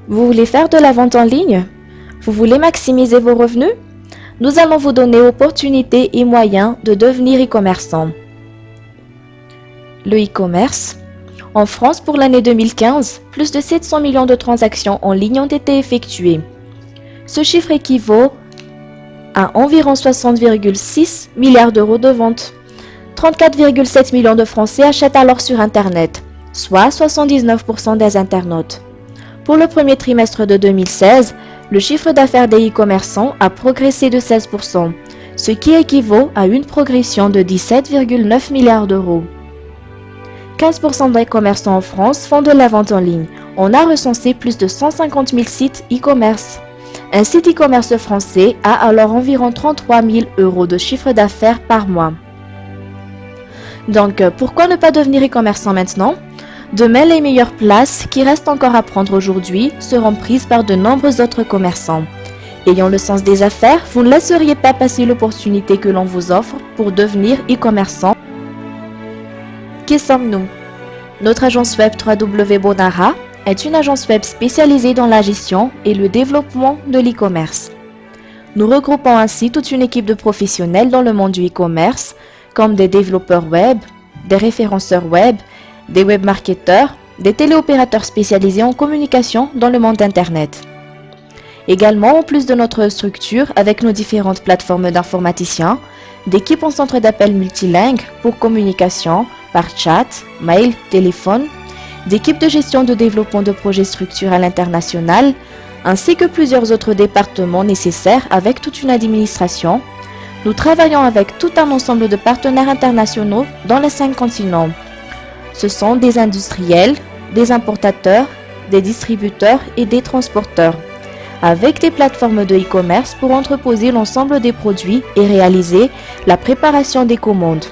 Vous voulez faire de la vente en ligne? Vous voulez maximiser vos revenus? Nous allons vous donner opportunités et moyens de devenir e-commerçant. Le e-commerce. En France, pour l'année 2015, plus de 700 millions de transactions en ligne ont été effectuées. Ce chiffre équivaut à environ 60,6 milliards d'euros de ventes. 34,7 millions de Français achètent alors sur Internet, soit 79% des internautes. Pour le premier trimestre de 2016, le chiffre d'affaires des e-commerçants a progressé de 16%, ce qui équivaut à une progression de 17,9 milliards d'euros. 15% des commerçants en France font de la vente en ligne. On a recensé plus de 150 000 sites e-commerce. Un site e-commerce français a alors environ 33 000 euros de chiffre d'affaires par mois. Donc, pourquoi ne pas devenir e-commerçant maintenant? Demain, les meilleures places qui restent encore à prendre aujourd'hui seront prises par de nombreux autres commerçants. Ayant le sens des affaires, vous ne laisseriez pas passer l'opportunité que l'on vous offre pour devenir e-commerçant. Qui sommes-nous? Notre agence web www.bonara est une agence web spécialisée dans la gestion et le développement de l'e-commerce. Nous regroupons ainsi toute une équipe de professionnels dans le monde du e-commerce, comme des développeurs web, des référenceurs web, des webmarketeurs, des téléopérateurs spécialisés en communication dans le monde d'Internet. Également, en plus de notre structure avec nos différentes plateformes d'informaticiens, d'équipes en centre d'appel multilingue pour communication par chat, mail, téléphone, d'équipes de gestion de développement de projets structurels international, ainsi que plusieurs autres départements nécessaires avec toute une administration. Nous travaillons avec tout un ensemble de partenaires internationaux dans les 5 continents. Ce sont des industriels, des importateurs, des distributeurs et des transporteurs, avec des plateformes de e-commerce pour entreposer l'ensemble des produits et réaliser la préparation des commandes.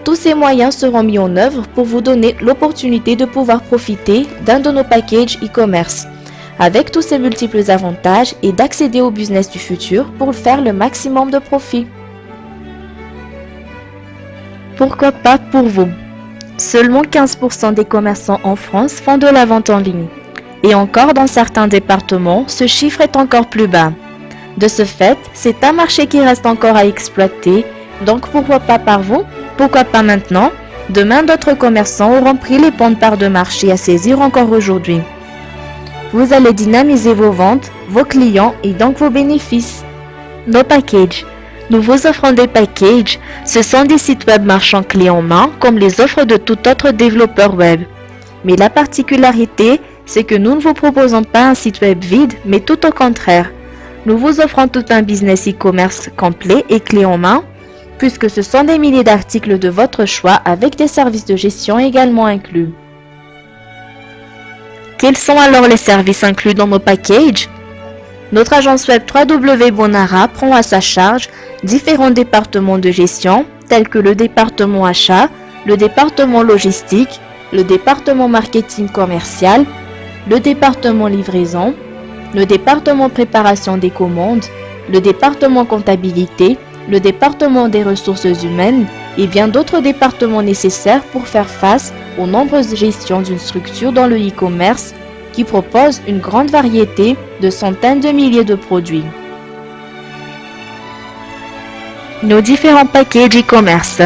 Tous ces moyens seront mis en œuvre pour vous donner l'opportunité de pouvoir profiter d'un de nos packages e-commerce, avec tous ces multiples avantages et d'accéder au business du futur pour faire le maximum de profit. Pourquoi pas pour vous? Seulement 15% des commerçants en France font de la vente en ligne. Et encore dans certains départements, ce chiffre est encore plus bas. De ce fait, c'est un marché qui reste encore à exploiter, donc pourquoi pas par vous? Pourquoi pas maintenant? Demain, d'autres commerçants auront pris les points de part de marché à saisir encore aujourd'hui. Vous allez dynamiser vos ventes, vos clients et donc vos bénéfices. Nos packages. Nous vous offrons des packages. Ce sont des sites web marchands clés en main comme les offres de tout autre développeur web. Mais la particularité, c'est que nous ne vous proposons pas un site web vide, mais tout au contraire. Nous vous offrons tout un business e-commerce complet et clé en main, puisque ce sont des milliers d'articles de votre choix avec des services de gestion également inclus. Quels sont alors les services inclus dans nos packages? Notre agence web www.bonara prend à sa charge différents départements de gestion tels que le département achat, le département logistique, le département marketing commercial, le département livraison, le département préparation des commandes, le département comptabilité, le département des ressources humaines et bien d'autres départements nécessaires pour faire face aux nombreuses gestions d'une structure dans le e-commerce qui propose une grande variété de centaines de milliers de produits. Nos différents packages e-commerce.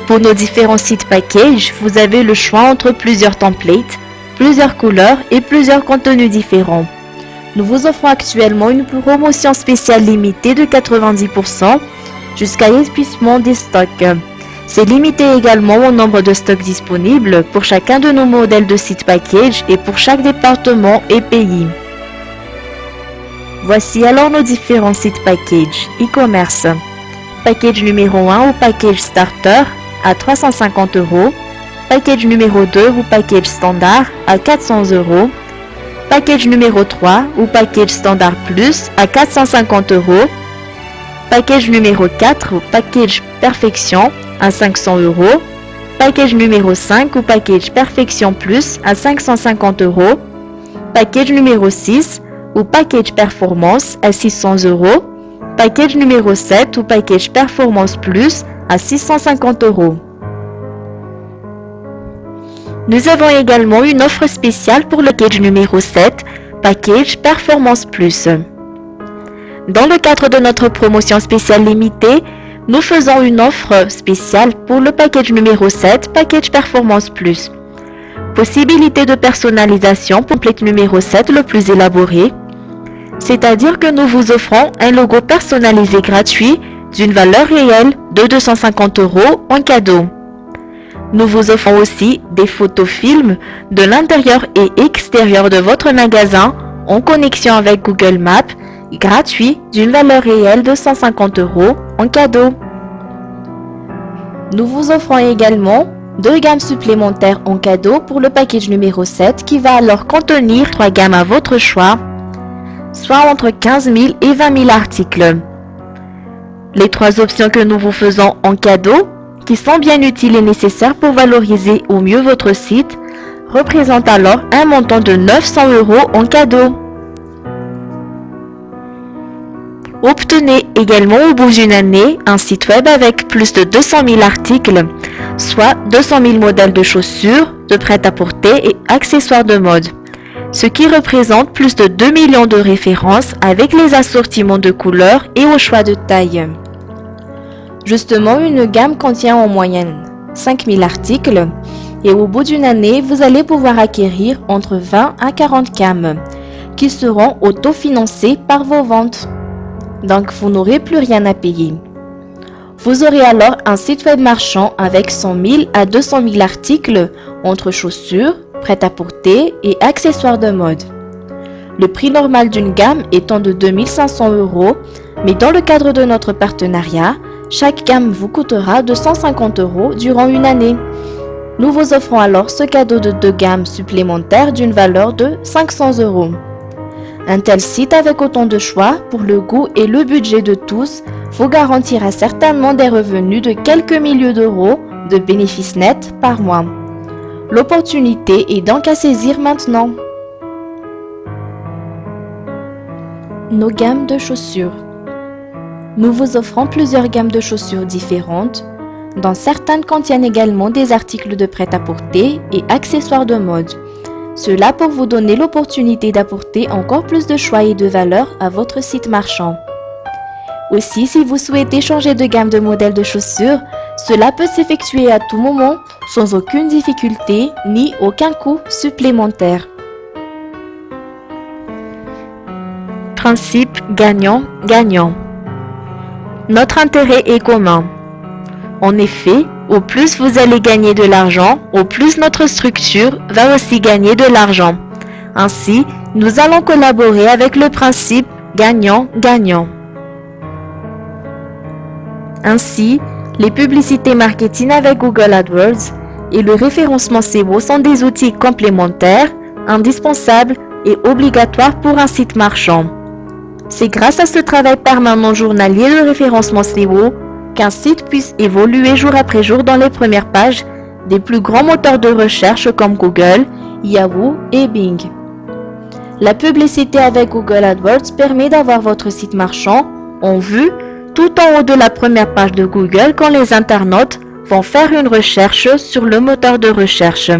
Pour nos différents sites packages, vous avez le choix entre plusieurs templates, plusieurs couleurs et plusieurs contenus différents. Nous vous offrons actuellement une promotion spéciale limitée de 90% jusqu'à l'épuisement des stocks. C'est limité également au nombre de stocks disponibles pour chacun de nos modèles de site package et pour chaque département et pays. Voici alors nos différents sites package e-commerce. Package numéro 1 ou package starter à 350 €, package numéro 2 ou package standard à 400 €, package numéro 3 ou package standard plus à 450 €, package numéro 4 ou package perfection à 500 €, package numéro 5 ou package perfection plus à 550 €, package numéro 6 ou package performance à 600 €, package numéro 7 ou package performance plus à 650 €. Nous avons également une offre spéciale pour le package numéro 7, Package Performance Plus. Dans le cadre de notre promotion spéciale limitée, nous faisons une offre spéciale pour le package numéro 7, Package Performance Plus. Possibilité de personnalisation pour le package numéro 7 le plus élaboré, c'est-à-dire que nous vous offrons un logo personnalisé gratuit d'une valeur réelle de 250 € en cadeau. Nous vous offrons aussi des photos films de l'intérieur et extérieur de votre magasin en connexion avec Google Maps, gratuit d'une valeur réelle de 150 € en cadeau. Nous vous offrons également 2 gammes supplémentaires en cadeau pour le package numéro 7 qui va alors contenir 3 gammes à votre choix, soit entre 15 000 et 20 000 articles. Les 3 options que nous vous faisons en cadeau, qui sont bien utiles et nécessaires pour valoriser au mieux votre site, représentent alors un montant de 900 € en cadeau. Obtenez également au bout d'une année un site web avec plus de 200 000 articles, soit 200 000 modèles de chaussures, de prêt-à-porter et accessoires de mode, ce qui représente plus de 2 millions de références avec les assortiments de couleurs et au choix de taille. Justement, une gamme contient en moyenne 5 000 articles et au bout d'une année, vous allez pouvoir acquérir entre 20 à 40 gammes qui seront autofinancées par vos ventes. Donc, vous n'aurez plus rien à payer. Vous aurez alors un site web marchand avec 100 000 à 200 000 articles entre chaussures, prêt-à-porter et accessoires de mode. Le prix normal d'une gamme étant de 2 500 €, mais dans le cadre de notre partenariat, chaque gamme vous coûtera 250 € durant une année. Nous vous offrons alors ce cadeau de 2 gammes supplémentaires d'une valeur de 500 €. Un tel site avec autant de choix pour le goût et le budget de tous vous garantira certainement des revenus de quelques milliers d'euros de bénéfices nets par mois. L'opportunité est donc à saisir maintenant. Nos gammes de chaussures. Nous vous offrons plusieurs gammes de chaussures différentes, dont certaines contiennent également des articles de prêt-à-porter et accessoires de mode. Cela pour vous donner l'opportunité d'apporter encore plus de choix et de valeur à votre site marchand. Aussi, si vous souhaitez changer de gamme de modèles de chaussures, cela peut s'effectuer à tout moment sans aucune difficulté ni aucun coût supplémentaire. Principe gagnant-gagnant. Notre intérêt est commun. En effet, au plus vous allez gagner de l'argent, au plus notre structure va aussi gagner de l'argent. Ainsi, nous allons collaborer avec le principe gagnant-gagnant. Ainsi, les publicités marketing avec Google AdWords et le référencement SEO sont des outils complémentaires, indispensables et obligatoires pour un site marchand. C'est grâce à ce travail permanent journalier de référencement SEO qu'un site puisse évoluer jour après jour dans les premières pages des plus grands moteurs de recherche comme Google, Yahoo et Bing. La publicité avec Google AdWords permet d'avoir votre site marchand en vue tout en haut de la première page de Google quand les internautes vont faire une recherche sur le moteur de recherche.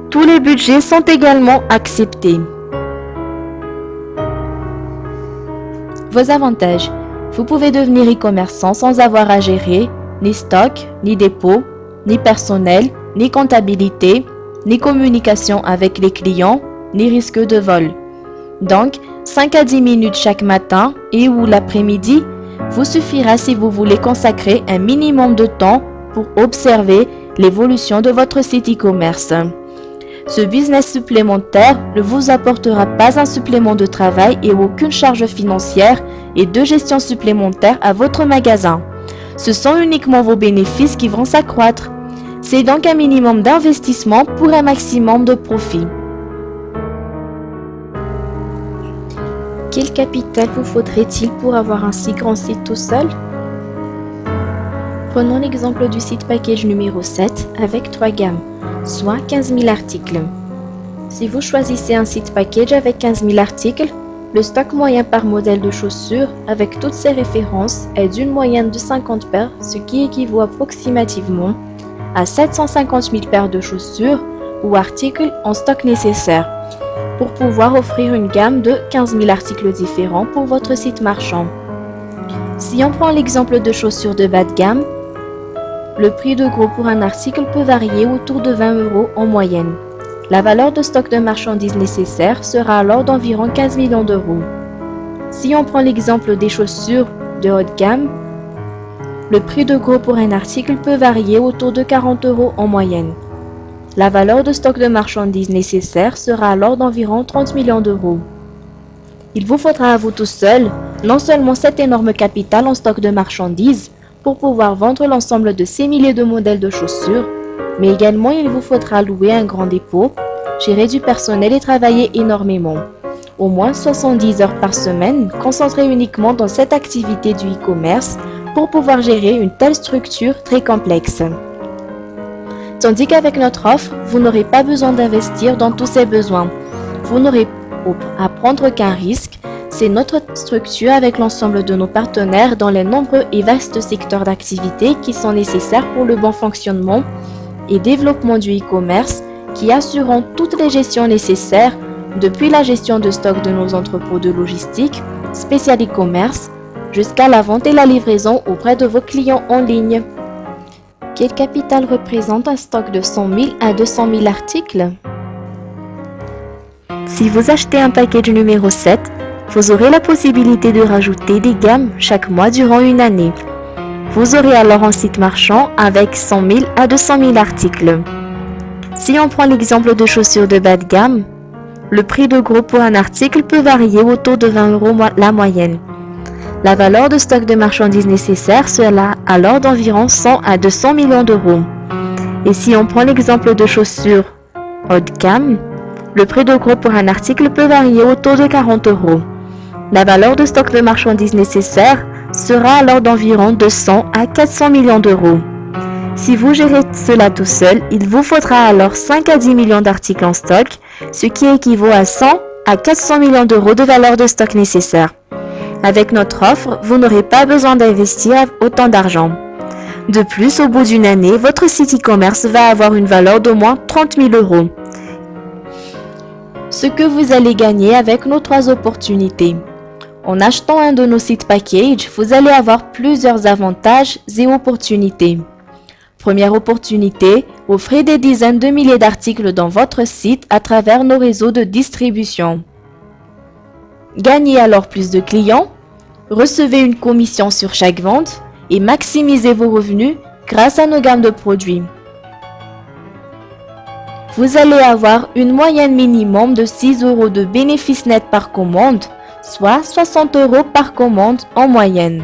Tous les budgets sont également acceptés. Vos avantages. Vous pouvez devenir e-commerçant sans avoir à gérer ni stock, ni dépôt, ni personnel, ni comptabilité, ni communication avec les clients, ni risque de vol. Donc, 5 à 10 minutes chaque matin et ou l'après-midi vous suffira si vous voulez consacrer un minimum de temps pour observer l'évolution de votre site e-commerce. Ce business supplémentaire ne vous apportera pas un supplément de travail et aucune charge financière et de gestion supplémentaire à votre magasin. Ce sont uniquement vos bénéfices qui vont s'accroître. C'est donc un minimum d'investissement pour un maximum de profit. Quel capital vous faudrait-il pour avoir un si grand site tout seul? Prenons l'exemple du site package numéro 7 avec 3 gammes, soit 15 000 articles. Si vous choisissez un site package avec 15 000 articles, le stock moyen par modèle de chaussures avec toutes ces références est d'une moyenne de 50 paires, ce qui équivaut approximativement à 750 000 paires de chaussures ou articles en stock nécessaire pour pouvoir offrir une gamme de 15 000 articles différents pour votre site marchand. Si on prend l'exemple de chaussures de bas de gamme, le prix de gros pour un article peut varier autour de 20 € en moyenne. La valeur de stock de marchandises nécessaire sera alors d'environ 15 millions d'euros. Si on prend l'exemple des chaussures de haut de gamme, le prix de gros pour un article peut varier autour de 40 € en moyenne. La valeur de stock de marchandises nécessaire sera alors d'environ 30 millions d'euros. Il vous faudra à vous tout seul non seulement cet énorme capital en stock de marchandises pour pouvoir vendre l'ensemble de ces milliers de modèles de chaussures, mais également il vous faudra louer un grand dépôt, gérer du personnel et travailler énormément. Au moins 70 heures par semaine, concentrées uniquement dans cette activité du e-commerce pour pouvoir gérer une telle structure très complexe. Tandis qu'avec notre offre, vous n'aurez pas besoin d'investir dans tous ces besoins. Vous n'aurez à prendre qu'un risque, c'est notre structure avec l'ensemble de nos partenaires dans les nombreux et vastes secteurs d'activité qui sont nécessaires pour le bon fonctionnement et développement du e-commerce qui assureront toutes les gestions nécessaires depuis la gestion de stock de nos entrepôts de logistique, spécial e-commerce, jusqu'à la vente et la livraison auprès de vos clients en ligne. Quel capital représente un stock de 100 000 à 200 000 articles? Si vous achetez un package numéro 7, vous aurez la possibilité de rajouter des gammes chaque mois durant une année. Vous aurez alors un site marchand avec 100 000 à 200 000 articles. Si on prend l'exemple de chaussures de bas de gamme, le prix de gros pour un article peut varier autour de 20 € la moyenne. La valeur de stock de marchandises nécessaires sera alors d'environ 100 à 200 millions d'euros. Et si on prend l'exemple de chaussures haut de gamme, le prix de gros pour un article peut varier autour de 40 €. La valeur de stock de marchandises nécessaires sera alors d'environ 200 à 400 millions d'euros. Si vous gérez cela tout seul, il vous faudra alors 5 à 10 millions d'articles en stock, ce qui équivaut à 100 à 400 millions d'euros de valeur de stock nécessaire. Avec notre offre, vous n'aurez pas besoin d'investir autant d'argent. De plus, au bout d'une année, votre site e-commerce va avoir une valeur d'au moins 30 000 €. Ce que vous allez gagner avec nos 3 opportunités. En achetant un de nos sites package, vous allez avoir plusieurs avantages et opportunités. Première opportunité, offrez des dizaines de milliers d'articles dans votre site à travers nos réseaux de distribution. Gagnez alors plus de clients, recevez une commission sur chaque vente et maximisez vos revenus grâce à nos gammes de produits. Vous allez avoir une moyenne minimum de 6 € de bénéfice net par commande, soit 60 € par commande en moyenne.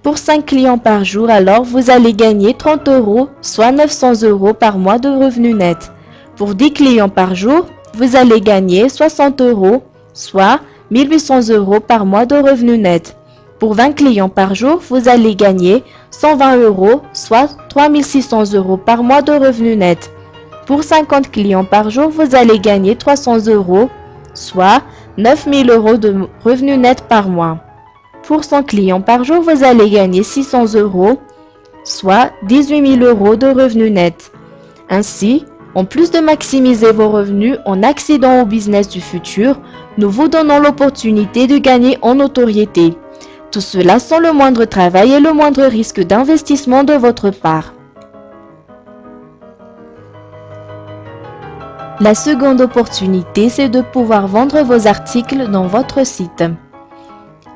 Pour 5 clients par jour, alors vous allez gagner 30 €, soit 900 € par mois de revenus nets. Pour 10 clients par jour, vous allez gagner 60 €, soit 1800 € par mois de revenus nets. Pour 20 clients par jour, vous allez gagner 120 €, soit 3600 € par mois de revenus nets. Pour 50 clients par jour, vous allez gagner 300 €, soit 9000 € de revenus nets par mois. Pour 100 clients par jour, vous allez gagner 600 €, soit 18 000 € de revenus nets. Ainsi, en plus de maximiser vos revenus en accédant au business du futur, nous vous donnons l'opportunité de gagner en notoriété. Tout cela sans le moindre travail et le moindre risque d'investissement de votre part. La seconde opportunité, c'est de pouvoir vendre vos articles dans votre site.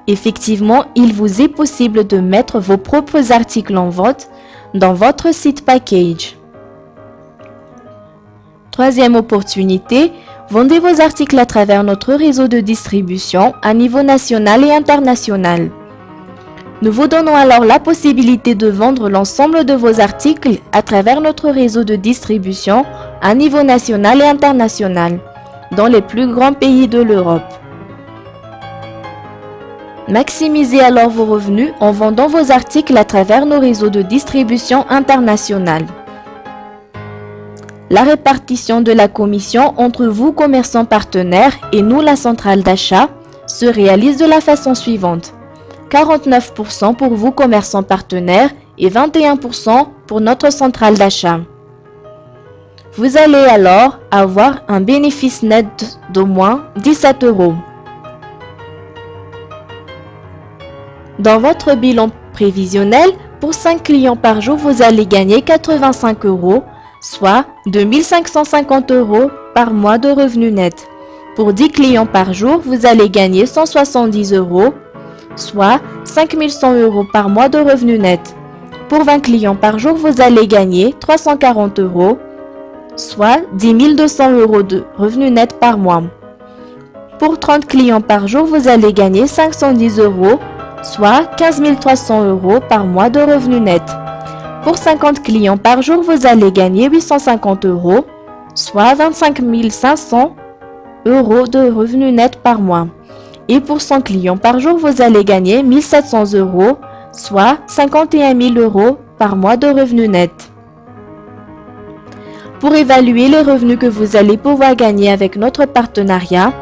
Effectivement, il vous est possible de mettre vos propres articles en vente dans votre site package. Troisième opportunité, vendez vos articles à travers notre réseau de distribution à niveau national et international. Nous vous donnons alors la possibilité de vendre l'ensemble de vos articles à travers notre réseau de distribution à niveau national et international, dans les plus grands pays de l'Europe. Maximisez alors vos revenus en vendant vos articles à travers nos réseaux de distribution internationale. La répartition de la commission entre vous, commerçants partenaires, et nous, la centrale d'achat, se réalise de la façon suivante. 49% pour vous, commerçants partenaires, et 21% pour notre centrale d'achat. Vous allez alors avoir un bénéfice net d'au moins 17 euros. Dans votre bilan prévisionnel, pour 5 clients par jour, vous allez gagner 85 euros, soit 2550 euros par mois de revenus nets. Pour 10 clients par jour, vous allez gagner 170 euros, soit 5100 euros par mois de revenus nets. Pour 20 clients par jour, vous allez gagner 340 euros, soit 10 200 euros de revenus nets par mois. Pour 30 clients par jour, vous allez gagner 510 euros, soit 15 300 euros par mois de revenus nets. Pour 50 clients par jour, vous allez gagner 850 euros, soit 25 500 euros de revenus nets par mois. Et pour 100 clients par jour, vous allez gagner 1700 euros, soit 51 000 euros par mois de revenus nets. Pour évaluer les revenus que vous allez pouvoir gagner avec notre partenariat,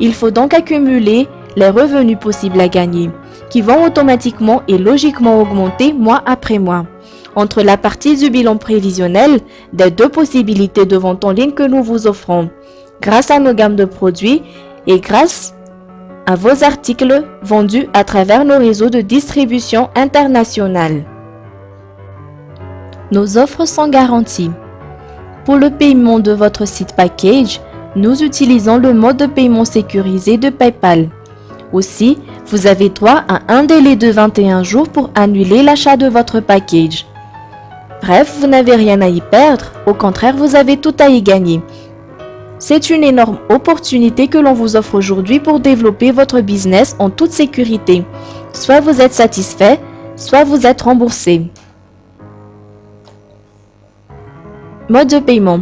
il faut donc accumuler les revenus possibles à gagner, qui vont automatiquement et logiquement augmenter mois après mois. Entre la partie du bilan prévisionnel des deux possibilités de vente en ligne que nous vous offrons, grâce à nos gammes de produits et grâce à vos articles vendus à travers nos réseaux de distribution internationale. Nos offres sont garanties. Pour le paiement de votre site package, nous utilisons le mode de paiement sécurisé de PayPal. Aussi, vous avez droit à un délai de 21 jours pour annuler l'achat de votre package. Bref, vous n'avez rien à y perdre, au contraire, vous avez tout à y gagner. C'est une énorme opportunité que l'on vous offre aujourd'hui pour développer votre business en toute sécurité. Soit vous êtes satisfait, soit vous êtes remboursé. Mode de paiement.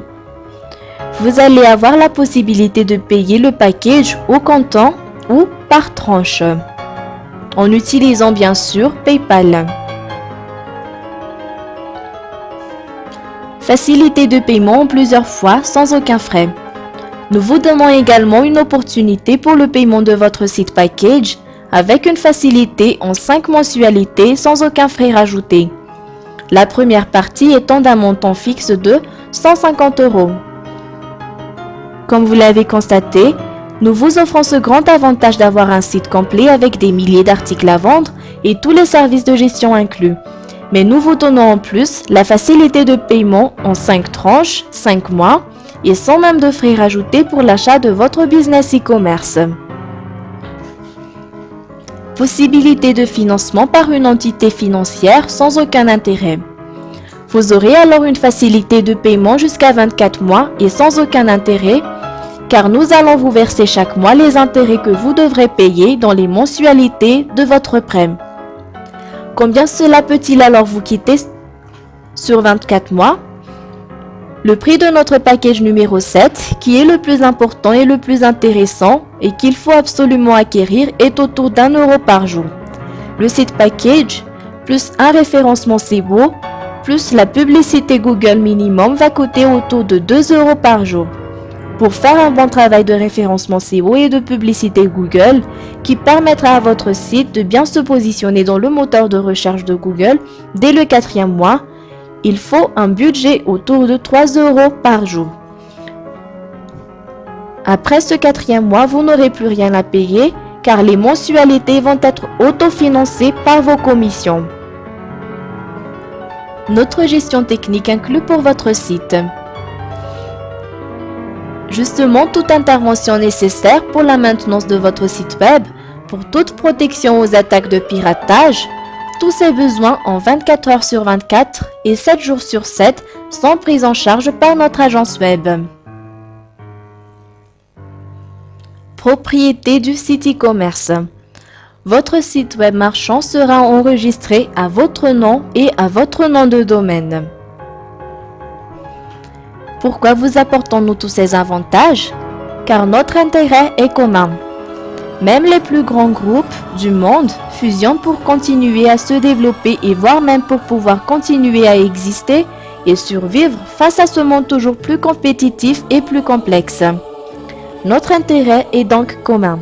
Vous allez avoir la possibilité de payer le package au comptant ou par tranche, en utilisant bien sûr PayPal. Facilité de paiement en plusieurs fois sans aucun frais. Nous vous donnons également une opportunité pour le paiement de votre site package avec une facilité en 5 mensualités sans aucun frais rajouté. La première partie étant d'un montant fixe de 150 euros. Comme vous l'avez constaté, nous vous offrons ce grand avantage d'avoir un site complet avec des milliers d'articles à vendre et tous les services de gestion inclus. Mais nous vous donnons en plus la facilité de paiement en 5 tranches, 5 mois et sans même de frais rajoutés pour l'achat de votre business e-commerce. Possibilité de financement par une entité financière sans aucun intérêt. Vous aurez alors une facilité de paiement jusqu'à 24 mois et sans aucun intérêt, car nous allons vous verser chaque mois les intérêts que vous devrez payer dans les mensualités de votre prêt. Combien cela peut-il alors vous quitter sur 24 mois? Le prix de notre package numéro 7, qui est le plus important et le plus intéressant et qu'il faut absolument acquérir, est autour d'1 euro par jour. Le site package, plus un référencement SEO, plus la publicité Google minimum va coûter autour de 2 euros par jour. Pour faire un bon travail de référencement SEO et de publicité Google, qui permettra à votre site de bien se positionner dans le moteur de recherche de Google dès le 4e mois, il faut un budget autour de 3 euros par jour. Après ce 4e mois, vous n'aurez plus rien à payer car les mensualités vont être autofinancées par vos commissions. Notre gestion technique inclue pour votre site. Justement, toute intervention nécessaire pour la maintenance de votre site web, pour toute protection aux attaques de piratage, tous ces besoins en 24 heures sur 24 et 7 jours sur 7 sont pris en charge par notre agence web. Propriété du site e-commerce. Votre site web marchand sera enregistré à votre nom et à votre nom de domaine. Pourquoi vous apportons-nous tous ces avantages? Car notre intérêt est commun. Même les plus grands groupes du monde fusionnent pour continuer à se développer et voire même pour pouvoir continuer à exister et survivre face à ce monde toujours plus compétitif et plus complexe. Notre intérêt est donc commun.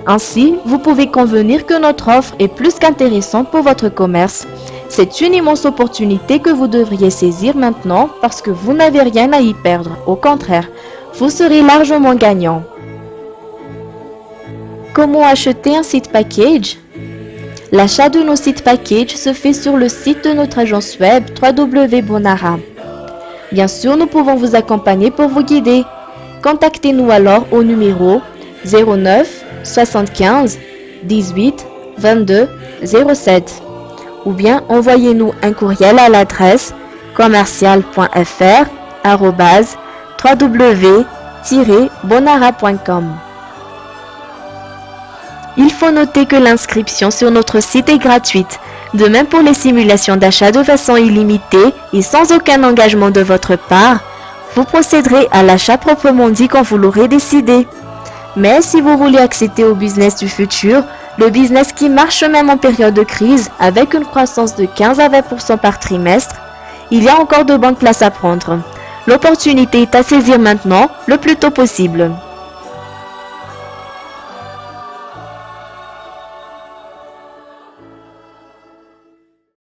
Ainsi, vous pouvez convenir que notre offre est plus qu'intéressante pour votre commerce. C'est une immense opportunité que vous devriez saisir maintenant parce que vous n'avez rien à y perdre. Au contraire, vous serez largement gagnant. Comment acheter un site package? L'achat de nos sites package se fait sur le site de notre agence web www.bonara. Bien sûr, nous pouvons vous accompagner pour vous guider. Contactez-nous alors au numéro 09 75 18 22 07 ou bien envoyez-nous un courriel à l'adresse commercial.fr@www-bonara.com. Il faut noter que l'inscription sur notre site est gratuite. De même pour les simulations d'achat de façon illimitée et sans aucun engagement de votre part, vous procéderez à l'achat proprement dit quand vous l'aurez décidé. Mais si vous voulez accéder au business du futur, le business qui marche même en période de crise avec une croissance de 15 à 20% par trimestre, il y a encore de bonnes places à prendre. L'opportunité est à saisir maintenant, le plus tôt possible.